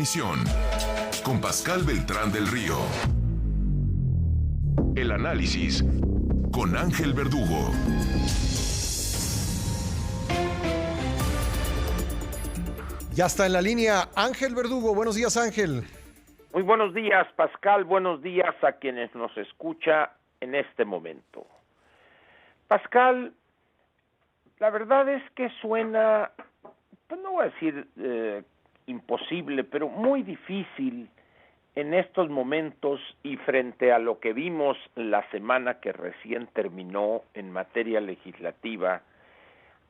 emisión con Pascal Beltrán del Río. El análisis con Ángel Verdugo. Ya está en la línea Ángel Verdugo. Buenos días, Ángel. Muy buenos días, Pascal. Buenos días a quienes nos escucha en este momento. Pascal, la verdad es que suena, pues no voy a decir imposible, pero muy difícil en estos momentos y frente a lo que vimos la semana que recién terminó en materia legislativa,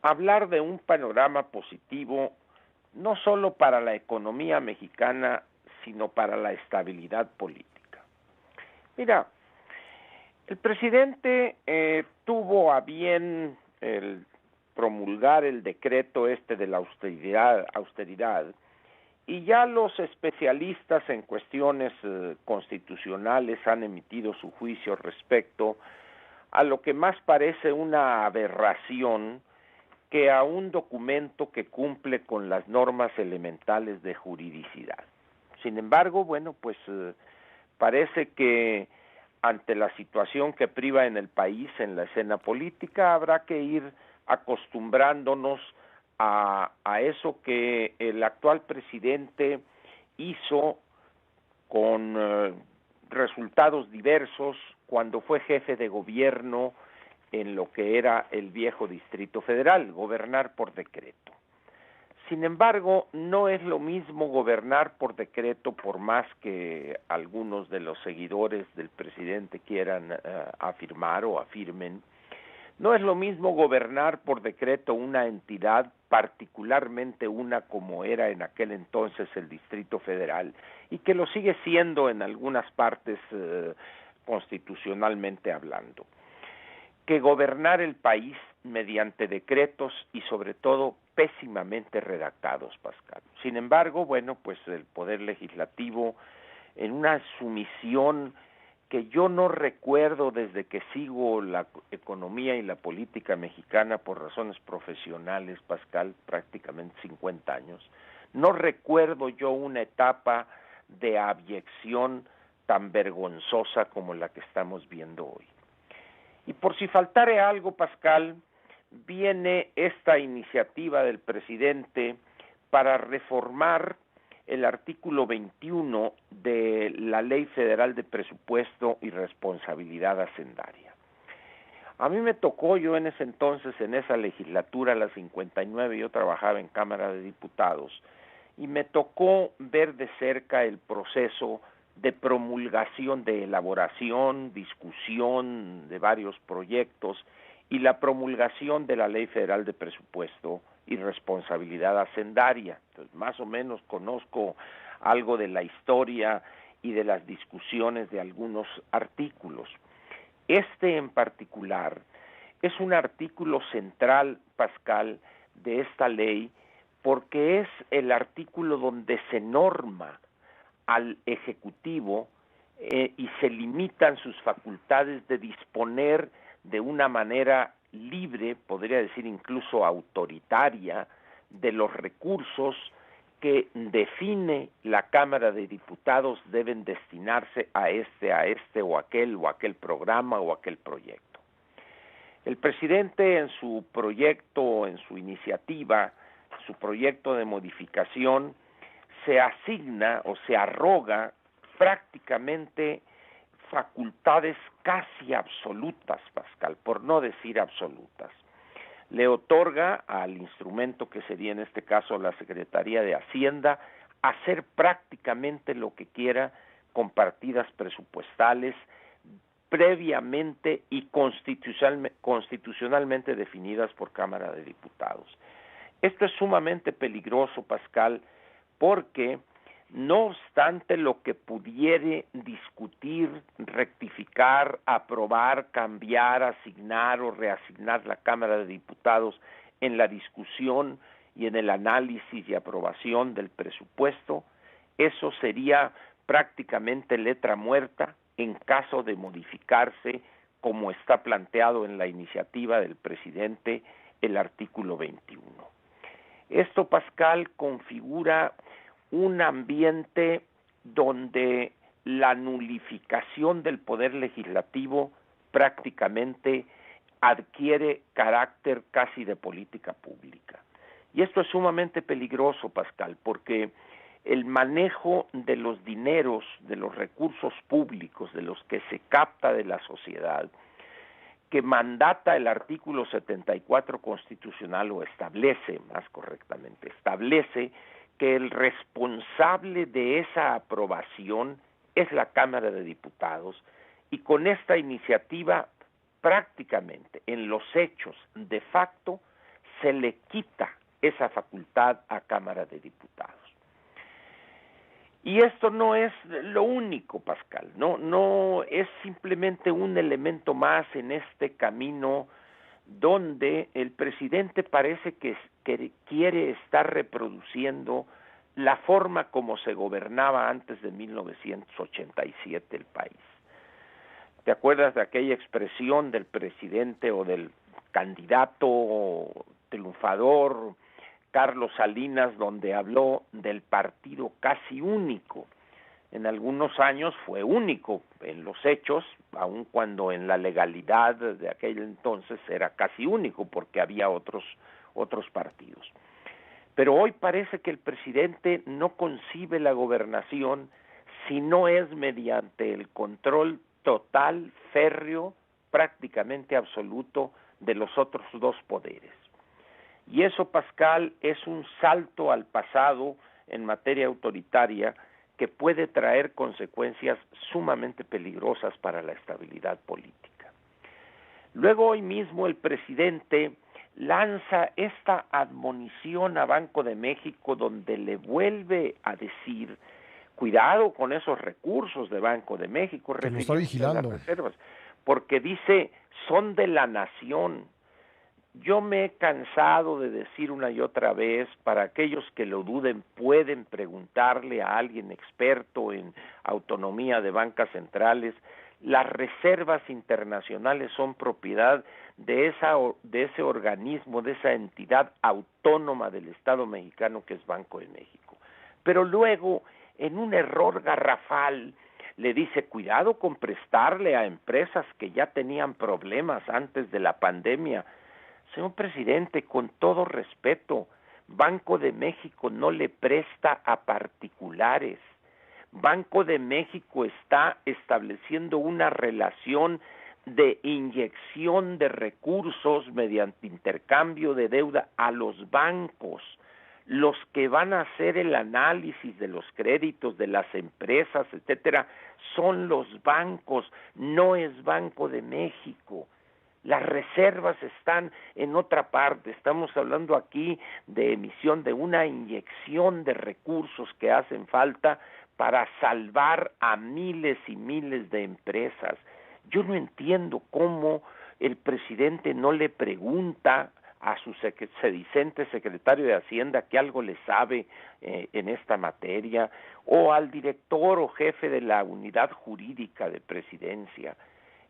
hablar de un panorama positivo no solo para la economía mexicana, sino para la estabilidad política. Mira, el presidente tuvo a bien promulgar el decreto de la austeridad, y ya los especialistas en cuestiones constitucionales han emitido su juicio respecto a lo que más parece una aberración que a un documento que cumple con las normas elementales de juridicidad. Sin embargo, bueno, pues parece que ante la situación que priva en el país, en la escena política, habrá que ir acostumbrándonos a eso que el actual presidente hizo con resultados diversos cuando fue jefe de gobierno en lo que era el viejo Distrito Federal, gobernar por decreto. Sin embargo, no es lo mismo gobernar por decreto, por más que algunos de los seguidores del presidente quieran afirmar o afirmen. No es lo mismo gobernar por decreto una entidad, particularmente una como era en aquel entonces el Distrito Federal, y que lo sigue siendo en algunas partes constitucionalmente hablando, que gobernar el país mediante decretos y sobre todo pésimamente redactados, Pascal. Sin embargo, bueno, pues el Poder Legislativo, en una sumisión que yo no recuerdo desde que sigo la economía y la política mexicana por razones profesionales, Pascal, prácticamente 50 años, no recuerdo yo una etapa de abyección tan vergonzosa como la que estamos viendo hoy. Y por si faltare algo, Pascal, viene esta iniciativa del presidente para reformar el artículo 21 de la Ley Federal de Presupuesto y Responsabilidad Hacendaria. A mí me tocó, yo en ese entonces, en esa legislatura, la 59, yo trabajaba en Cámara de Diputados, y me tocó ver de cerca el proceso de promulgación, de elaboración, discusión de varios proyectos y la promulgación de la Ley Federal de Presupuesto y Responsabilidad Hacendaria. Entonces, más o menos conozco algo de la historia y de las discusiones de algunos artículos. Este en particular es un artículo central, Pascal, de esta ley, porque es el artículo donde se norma al Ejecutivo y se limitan sus facultades de disponer de una manera libre, podría decir incluso autoritaria, de los recursos que define la Cámara de Diputados deben destinarse a este o aquel programa o aquel proyecto. El presidente en su proyecto, en su iniciativa, su proyecto de modificación, se asigna o se arroga prácticamente facultades casi absolutas, Pascal, por no decir absolutas. Le otorga al instrumento que sería en este caso la Secretaría de Hacienda hacer prácticamente lo que quiera con partidas presupuestales previamente y constitucionalmente definidas por Cámara de Diputados. Esto es sumamente peligroso, Pascal, porque no obstante lo que pudiere discutir, rectificar, aprobar, cambiar, asignar o reasignar la Cámara de Diputados en la discusión y en el análisis y aprobación del presupuesto, eso sería prácticamente letra muerta en caso de modificarse, como está planteado en la iniciativa del presidente, el artículo 21. Esto, Pascal, configura un ambiente donde la nulificación del poder legislativo prácticamente adquiere carácter casi de política pública. Y esto es sumamente peligroso, Pascal, porque el manejo de los dineros, de los recursos públicos, de los que se capta de la sociedad, que mandata el artículo 74 constitucional, o establece, más correctamente, establece que el responsable de esa aprobación es la Cámara de Diputados, y con esta iniciativa prácticamente, en los hechos, de facto, se le quita esa facultad a Cámara de Diputados. Y esto no es lo único, Pascal, no es simplemente un elemento más en este camino donde el presidente parece que quiere estar reproduciendo la forma como se gobernaba antes de 1987 el país. ¿Te acuerdas de aquella expresión del presidente o del candidato triunfador Carlos Salinas, donde habló del partido casi único? En algunos años fue único en los hechos, aun cuando en la legalidad de aquel entonces era casi único porque había otros partidos. Pero hoy parece que el presidente no concibe la gobernación si no es mediante el control total, férreo, prácticamente absoluto de los otros dos poderes. Y eso, Pascal, es un salto al pasado en materia autoritaria que puede traer consecuencias sumamente peligrosas para la estabilidad política. Luego, hoy mismo, el presidente lanza esta admonición a Banco de México, donde le vuelve a decir: cuidado con esos recursos de Banco de México, que lo está vigilando, las reservas, porque dice, son de la nación. Yo me he cansado de decir una y otra vez, para aquellos que lo duden, pueden preguntarle a alguien experto en autonomía de bancas centrales, las reservas internacionales son propiedad de ese organismo, de esa entidad autónoma del Estado mexicano que es Banco de México. Pero luego, en un error garrafal, le dice, cuidado con prestarle a empresas que ya tenían problemas antes de la pandemia. Señor presidente, con todo respeto, Banco de México no le presta a particulares. Banco de México está estableciendo una relación de inyección de recursos mediante intercambio de deuda a los bancos. Los que van a hacer el análisis de los créditos de las empresas, etcétera, son los bancos, no es Banco de México. Las reservas están en otra parte. Estamos hablando aquí de emisión de una inyección de recursos que hacen falta para salvar a miles y miles de empresas. Yo no entiendo cómo el presidente no le pregunta a su sedicente secretario de Hacienda, que algo le sabe en esta materia, o al director o jefe de la unidad jurídica de Presidencia.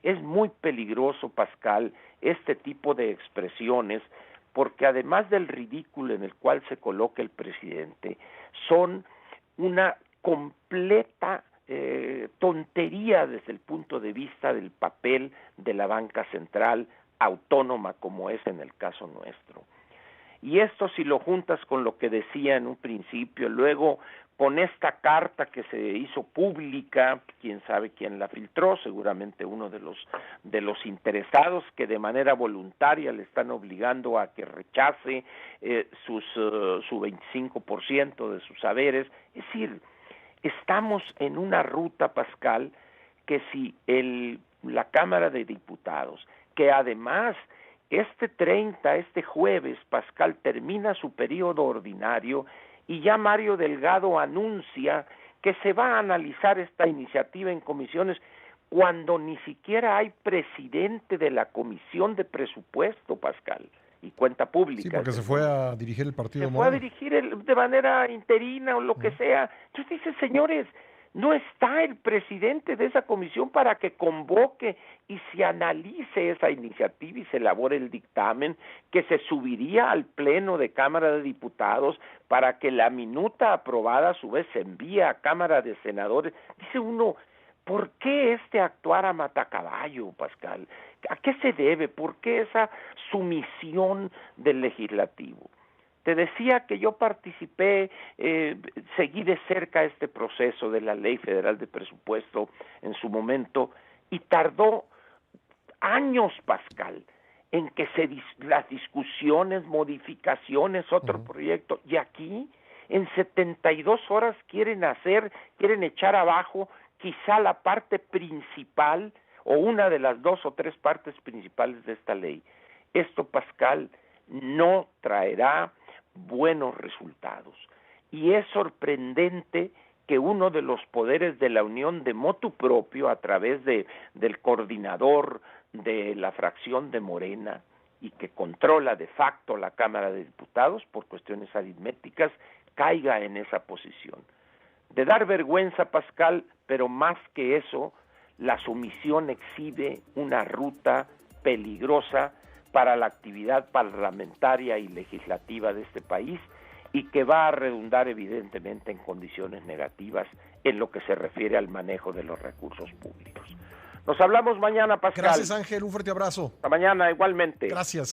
Es muy peligroso, Pascal, este tipo de expresiones, porque además del ridículo en el cual se coloca el presidente, son una completa tontería desde el punto de vista del papel de la banca central autónoma como es en el caso nuestro. Y esto, si lo juntas con lo que decía en un principio, luego con esta carta que se hizo pública, quién sabe quién la filtró, seguramente uno de los interesados que de manera voluntaria le están obligando a que rechace su 25% de sus haberes. Es decir, estamos en una ruta, Pascal, que si la Cámara de Diputados, que además este jueves, Pascal, termina su periodo ordinario, y ya Mario Delgado anuncia que se va a analizar esta iniciativa en comisiones cuando ni siquiera hay presidente de la Comisión de Presupuesto, Pascal, y Cuenta Pública. Sí, porque se fue a dirigir el partido. Se fue a dirigir de manera interina o lo que sea. Entonces dice, señores, No está el presidente de esa comisión para que convoque y se analice esa iniciativa y se elabore el dictamen que se subiría al Pleno de Cámara de Diputados para que la minuta aprobada a su vez se envíe a Cámara de Senadores. Dice uno, ¿por qué este actuar a matacaballo, Pascal? ¿A qué se debe? ¿Por qué esa sumisión del legislativo? Te decía que yo participé, seguí de cerca este proceso de la Ley Federal de Presupuesto en su momento y tardó años, Pascal, en que las discusiones, modificaciones, otro proyecto, y aquí en 72 horas quieren echar abajo quizá la parte principal o una de las 2 o 3 partes principales de esta ley. Esto, Pascal, no traerá buenos resultados. Y es sorprendente que uno de los poderes de la Unión de motu propio, a través del coordinador de la fracción de Morena y que controla de facto la Cámara de Diputados por cuestiones aritméticas, caiga en esa posición. De dar vergüenza, Pascal, pero más que eso, la sumisión exhibe una ruta peligrosa para la actividad parlamentaria y legislativa de este país y que va a redundar evidentemente en condiciones negativas en lo que se refiere al manejo de los recursos públicos. Nos hablamos mañana, Pascal. Gracias, Ángel, un fuerte abrazo. Hasta mañana, igualmente. Gracias.